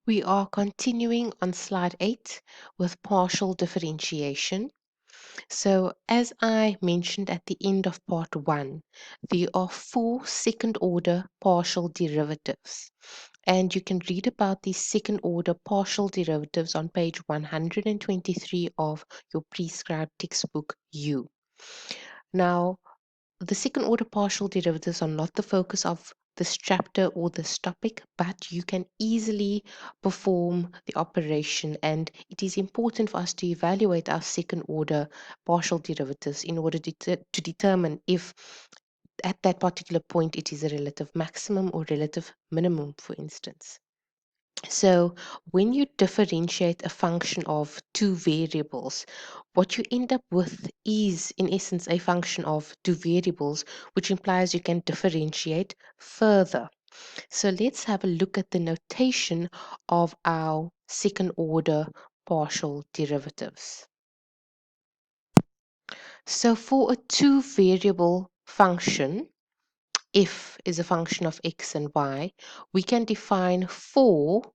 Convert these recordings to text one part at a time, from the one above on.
We are continuing on slide 8 with partial differentiation. So, as I mentioned at the end of part 1, there are 4 second order partial derivatives. And you can read about these second order partial derivatives on page 123 of your prescribed textbook U. Now, the second order partial derivatives are not the focus of this chapter or this topic, but you can easily perform the operation, and it is important for us to evaluate our second order partial derivatives in order to determine if at that particular point it is a relative maximum or relative minimum, for instance. So when you differentiate a function of two variables, what you end up with is, in essence, a function of two variables, which implies you can differentiate further. So let's have a look at the notation of our second order partial derivatives. So for a two variable function, f is a function of x and y, we can define four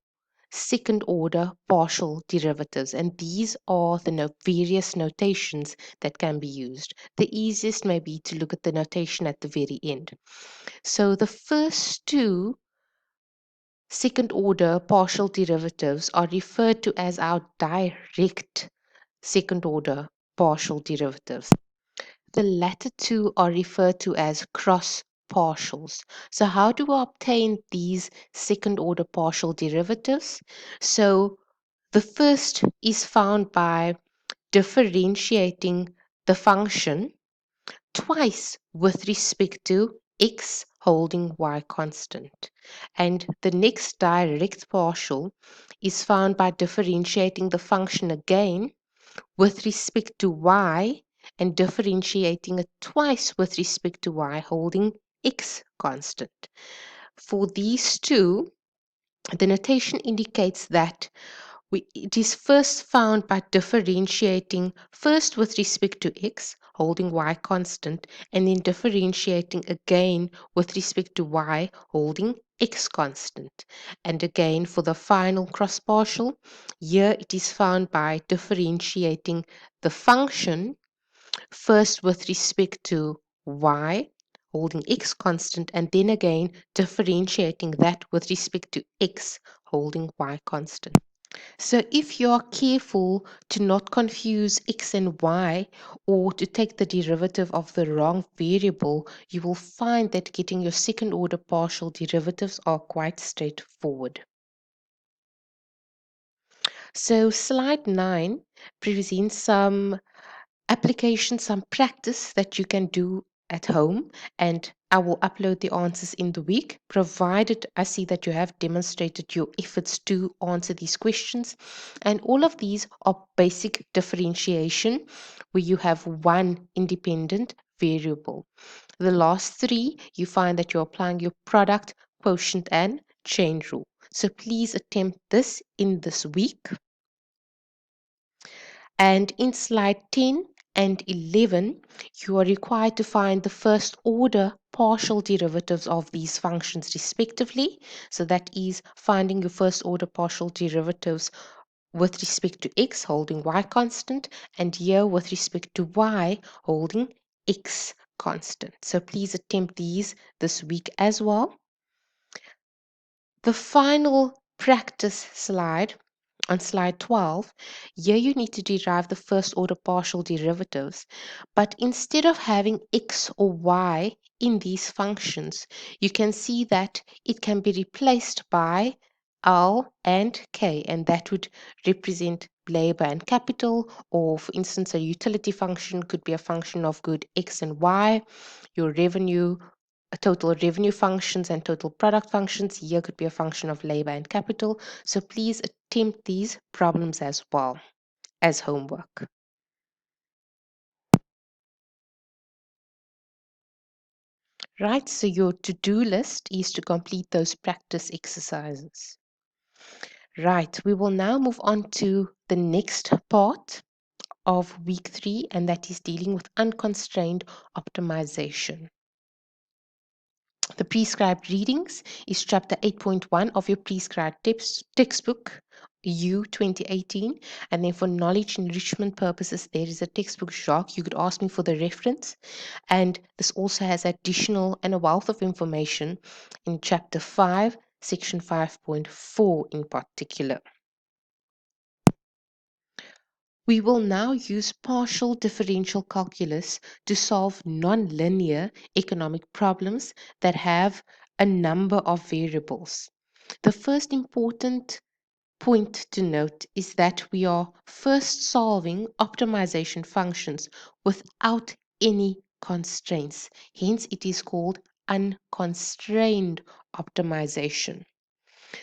second order partial derivatives, and these are the various notations that can be used. The easiest may be to look at the notation at the very end. So the first two second order partial derivatives are referred to as our direct second order partial derivatives. The latter two are referred to as cross partials. So how do we obtain these second order partial derivatives? So the first is found by differentiating the function twice with respect to x holding y constant. And the next direct partial is found by differentiating the function again with respect to y and differentiating it twice with respect to y holding x constant. For these two, the notation indicates that it is first found by differentiating first with respect to x, holding y constant, and then differentiating again with respect to y, holding x constant. And again, for the final cross partial, here it is found by differentiating the function first with respect to y, holding x constant, and then again differentiating that with respect to x, holding y constant. So if you are careful to not confuse x and y or to take the derivative of the wrong variable, you will find that getting your second order partial derivatives are quite straightforward. So slide 9 presents some application, some practice that you can do at home, and I will upload the answers in the week, provided I see that you have demonstrated your efforts to answer these questions. And all of these are basic differentiation where you have one independent variable. The last three, you find that you're applying your product, quotient, and chain rule. So please attempt this in this week. And in slide 10 and 11, you are required to find the first order partial derivatives of these functions respectively. So that is finding your first order partial derivatives with respect to x holding y constant, and here with respect to y holding x constant. So please attempt these this week as well. The final practice slide on slide 12, here you need to derive the first order partial derivatives, but instead of having x or y in these functions, you can see that it can be replaced by L and K, and that would represent labor and capital, or for instance, a utility function could be a function of good x and y, your revenue total revenue functions and total product functions. Here could be a function of labor and capital. So please attempt these problems as well as homework. Right, so your to-do list is to complete those practice exercises. Right, we will now move on to the next part of week 3, and that is dealing with unconstrained optimization. The prescribed readings is chapter 8.1 of your prescribed textbook, U 2018. And then for knowledge enrichment purposes, there is a textbook, Jacques. You could ask me for the reference. And this also has additional and a wealth of information in chapter 5, section 5.4 in particular. We will now use partial differential calculus to solve nonlinear economic problems that have a number of variables. The first important point to note is that we are first solving optimization functions without any constraints. Hence, it is called unconstrained optimization.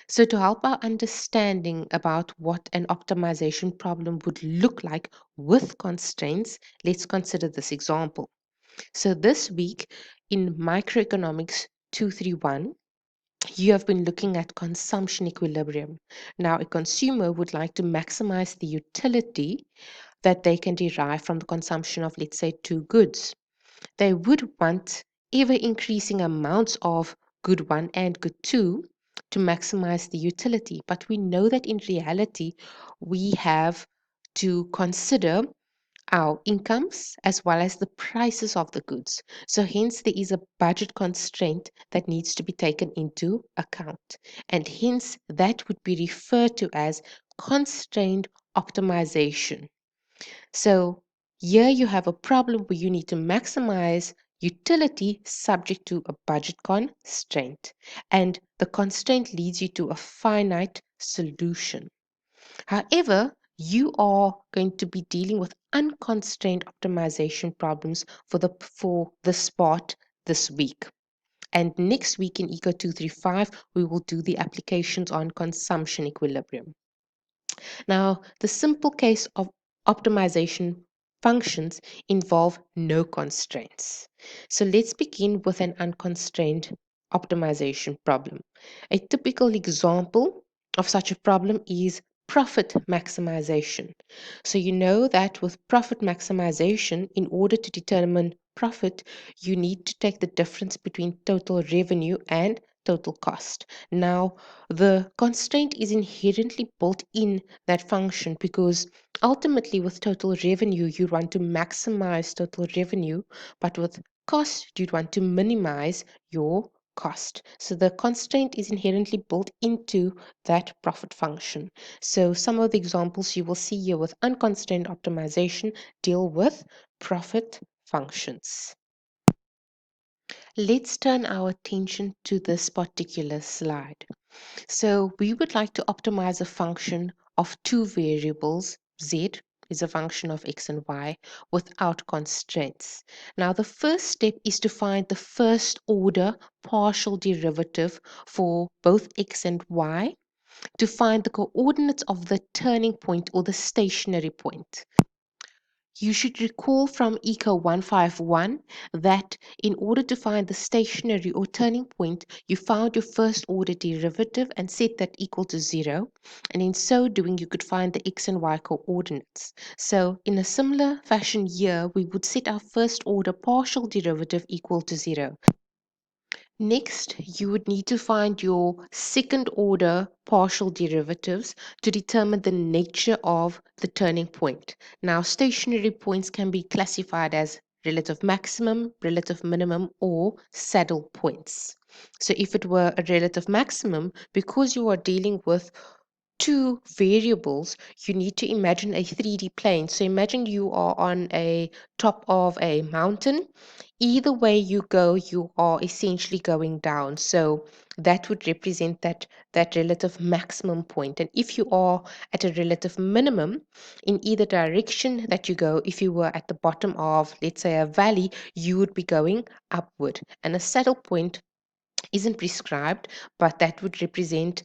So, to help our understanding about what an optimization problem would look like with constraints, let's consider this example. So, this week in Microeconomics 231, you have been looking at consumption equilibrium. Now, a consumer would like to maximize the utility that they can derive from the consumption of, let's say, two goods. They would want ever increasing amounts of good one and good two to maximize the utility. But we know that in reality, we have to consider our incomes as well as the prices of the goods. So, hence, there is a budget constraint that needs to be taken into account. And hence, that would be referred to as constrained optimization. So here you have a problem where you need to maximize utility subject to a budget constraint. And the constraint leads you to a finite solution. However, you are going to be dealing with unconstrained optimization problems for this part this week. And next week in ECO235, we will do the applications on consumption equilibrium. Now, the simple case of optimization functions involve no constraints. So let's begin with an unconstrained optimization problem. A typical example of such a problem is profit maximization. So you know that with profit maximization, in order to determine profit, you need to take the difference between total revenue and total cost. Now, the constraint is inherently built in that function because ultimately, with total revenue, you want to maximize total revenue, but with cost, you'd want to minimize your cost. So the constraint is inherently built into that profit function. So some of the examples you will see here with unconstrained optimization deal with profit functions. Let's turn our attention to this particular slide. So we would like to optimize a function of two variables. Z is a function of x and y without constraints. Now the first step is to find the first order partial derivative for both x and y to find the coordinates of the turning point or the stationary point. You should recall from ECO151 that in order to find the stationary or turning point, you found your first order derivative and set that equal to 0. And in so doing, you could find the x and y coordinates. So in a similar fashion here, we would set our first order partial derivative equal to 0. Next, you would need to find your second order partial derivatives to determine the nature of the turning point. Now, stationary points can be classified as relative maximum, relative minimum, or saddle points. So if it were a relative maximum, because you are dealing with two variables, you need to imagine a 3D plane. So imagine you are on a top of a mountain. Either way you go, you are essentially going down. So that would represent that relative maximum point. And if you are at a relative minimum in either direction that you go, if you were at the bottom of, let's say, a valley, you would be going upward. And a saddle point isn't prescribed, but that would represent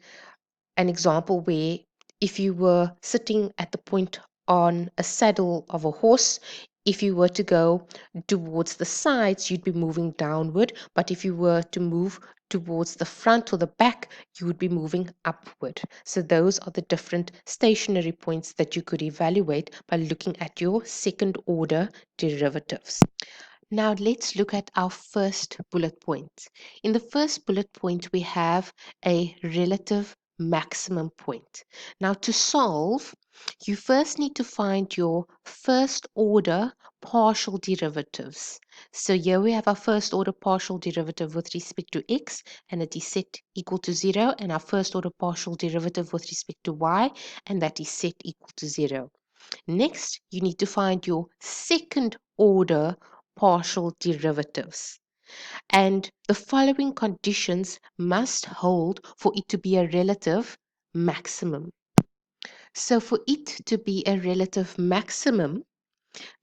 an example where if you were sitting at the point on a saddle of a horse, if you were to go towards the sides, you'd be moving downward. But if you were to move towards the front or the back, you would be moving upward. So those are the different stationary points that you could evaluate by looking at your second order derivatives. Now let's look at our first bullet point. In the first bullet point, we have a relative maximum point. Now to solve, you first need to find your first order partial derivatives. So here we have our first order partial derivative with respect to x, and it is set equal to 0, and our first order partial derivative with respect to y, and that is set equal to 0. Next, you need to find your second order partial derivatives. And the following conditions must hold for it to be a relative maximum. So for it to be a relative maximum,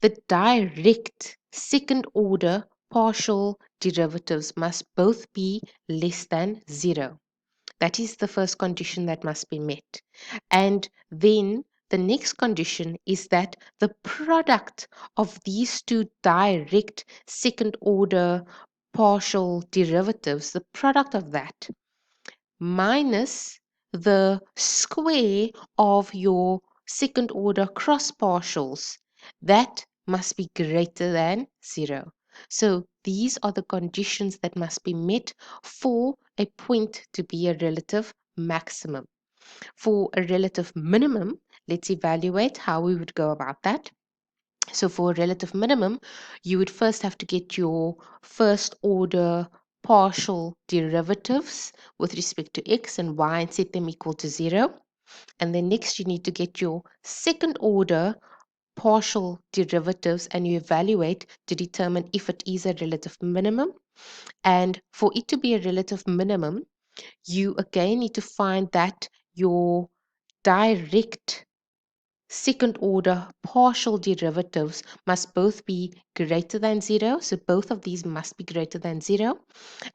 the direct second order partial derivatives must both be less than 0. That is the first condition that must be met. And then the next condition is that the product of these two direct second order partial derivatives, the product of that minus the square of your second order cross partials, that must be greater than 0. So these are the conditions that must be met for a point to be a relative maximum. For a relative minimum, let's evaluate how we would go about that. So for a relative minimum, you would first have to get your first order partial derivatives with respect to x and y and set them equal to 0. And then next you need to get your second order partial derivatives and you evaluate to determine if it is a relative minimum. And for it to be a relative minimum, you again need to find that your direct second order partial derivatives must both be greater than 0. So both of these must be greater than 0.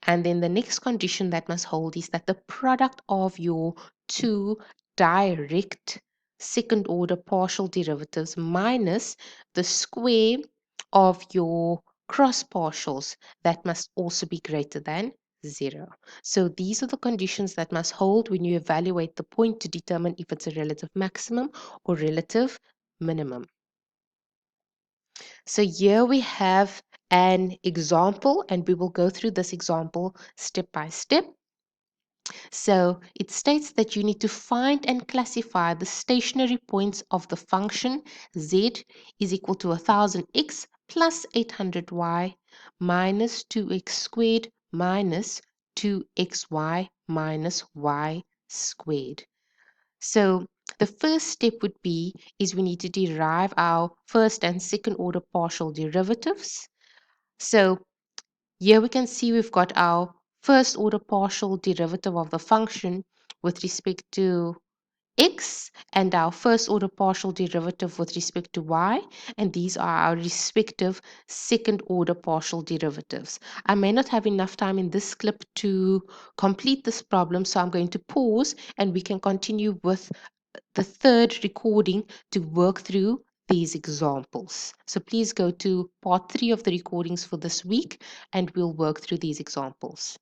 And then the next condition that must hold is that the product of your two direct second order partial derivatives minus the square of your cross partials, that must also be greater than 0. So these are the conditions that must hold when you evaluate the point to determine if it's a relative maximum or relative minimum. So here we have an example, and we will go through this example step by step. So it states that you need to find and classify the stationary points of the function z is equal to 1000x plus 800y minus 2x squared minus 2xy minus y squared. So the first step would be is we need to derive our first and second order partial derivatives. So here we can see we've got our first order partial derivative of the function with respect to x and our first order partial derivative with respect to y, and these are our respective second order partial derivatives. I may not have enough time in this clip to complete this problem, so I'm going to pause and we can continue with the third recording to work through these examples. So please go to part 3 of the recordings for this week and we'll work through these examples.